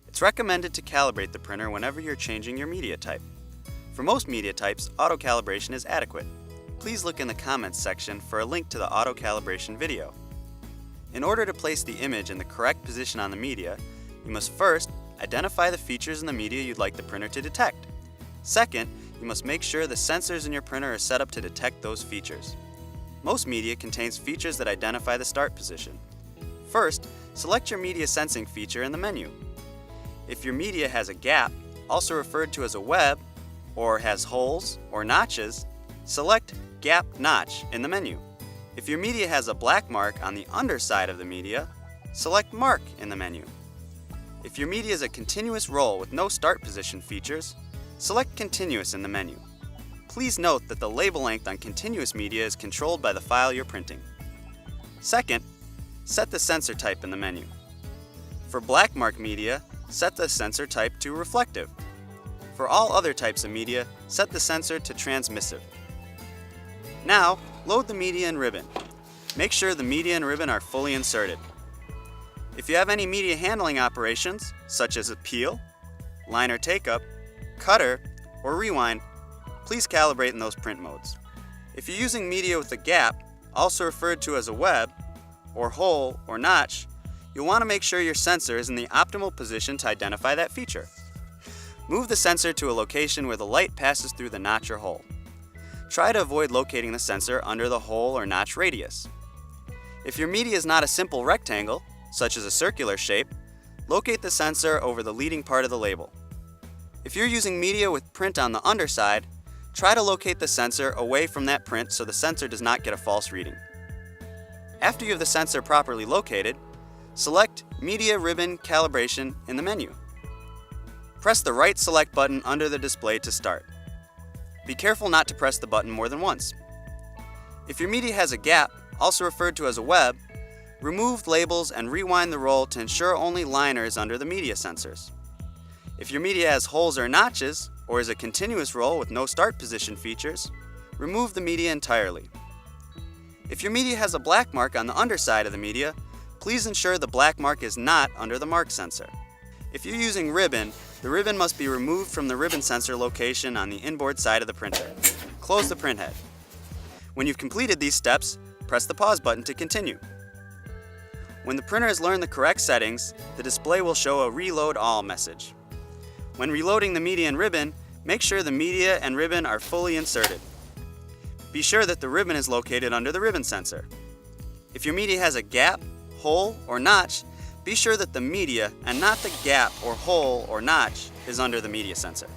It's recommended to calibrate the printer whenever you're changing your media type. For most media types, auto calibration is adequate. Please look in the comments section for a link to the auto calibration video. In order to place the image in the correct position on the media, you must first identify the features in the media you'd like the printer to detect. Second, you must make sure the sensors in your printer are set up to detect those features. Most media contains features that identify the start position. First, select your media sensing feature in the menu. If your media has a gap, also referred to as a web, or has holes or notches, select Gap Notch in the menu. If your media has a black mark on the underside of the media, select Mark in the menu. If your media is a continuous roll with no start position features, select Continuous in the menu. Please note that the label length on continuous media is controlled by the file you're printing. Second, set the sensor type in the menu. For black mark media, set the sensor type to reflective. For all other types of media, set the sensor to transmissive. Now, load the media and ribbon. Make sure the media and ribbon are fully inserted. If you have any media handling operations, such as a peel, liner take-up, cutter, or rewind, please calibrate in those print modes. If you're using media with a gap, also referred to as a web, or hole, or notch, you'll want to make sure your sensor is in the optimal position to identify that feature. Move the sensor to a location where the light passes through the notch or hole. Try to avoid locating the sensor under the hole or notch radius. If your media is not a simple rectangle, such as a circular shape, locate the sensor over the leading part of the label. If you're using media with print on the underside, try to locate the sensor away from that print so the sensor does not get a false reading. After you have the sensor properly located, select Media Ribbon Calibration in the menu. Press the right select button under the display to start. Be careful not to press the button more than once. If your media has a gap, also referred to as a web, remove labels and rewind the roll to ensure only liner is under the media sensors. If your media has holes or notches, or is a continuous roll with no start position features, remove the media entirely. If your media has a black mark on the underside of the media, please ensure the black mark is not under the mark sensor. If you're using ribbon, the ribbon must be removed from the ribbon sensor location on the inboard side of the printer. Close the printhead. When you've completed these steps, press the pause button to continue. When the printer has learned the correct settings, the display will show a Reload All message. When reloading the media and ribbon, make sure the media and ribbon are fully inserted. Be sure that the ribbon is located under the ribbon sensor. If your media has a gap, hole, or notch, be sure that the media and not the gap or hole or notch is under the media sensor.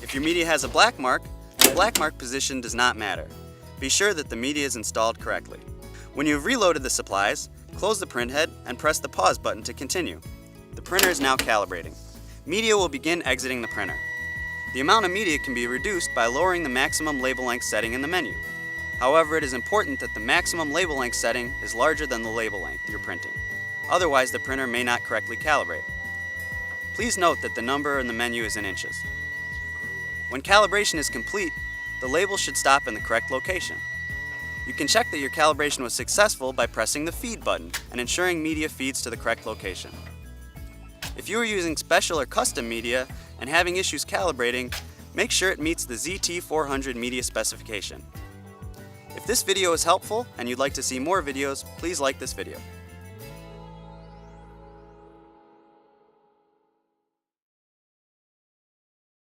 If your media has a black mark, the black mark position does not matter. Be sure that the media is installed correctly. When you have reloaded the supplies, close the printhead and press the pause button to continue. The printer is now calibrating. Media will begin exiting the printer. The amount of media can be reduced by lowering the maximum label length setting in the menu. However, it is important that the maximum label length setting is larger than the label length you're printing. Otherwise, the printer may not correctly calibrate. Please note that the number in the menu is in inches. When calibration is complete, the label should stop in the correct location. You can check that your calibration was successful by pressing the Feed button and ensuring media feeds to the correct location. If you are using special or custom media and having issues calibrating, make sure it meets the ZT400 media specification. If this video is helpful and you'd like to see more videos, please like this video.